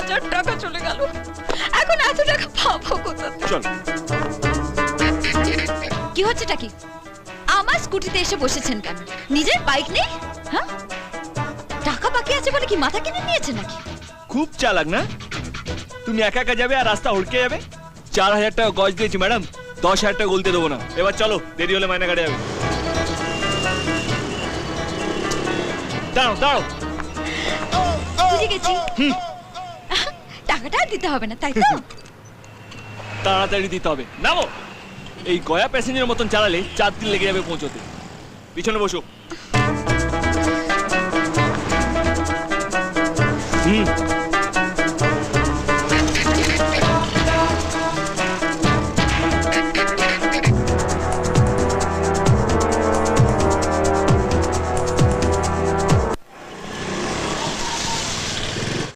1000 টাকা চলে গেল। এখন এত টাকা পাবো কোথা থেকে? চল। কি হচ্ছেটা কি? আমার স্কুটিতে এসে বসেছেন কেন? নিজের বাইক নেই? হ্যাঁ, টাকা বাকি আছে বলে কি মাথা কিনে নিয়েছেন নাকি? খুব চালাক না? তুমি একা একা যাবে আর রাস্তা হড়কে যাবে। 4000 টাকা গজ দিয়েছি ম্যাডাম, 10,000 টাকা গলতে দেবো না। এবার চলো, দেরি হলে মাইনে কাটে যাবে। দাঁড়াও দাঁড়াও। বুঝে গেছি, টাকাটা আর দিতে হবে না, তাই তো? তাড়াতাড়ি দিতে হবে। নামো। এই গয়া প্যাসেঞ্জারের মতন চালালে 4 দিন লেগে যাবে পৌঁছতে। পিছনে বসো। হুম।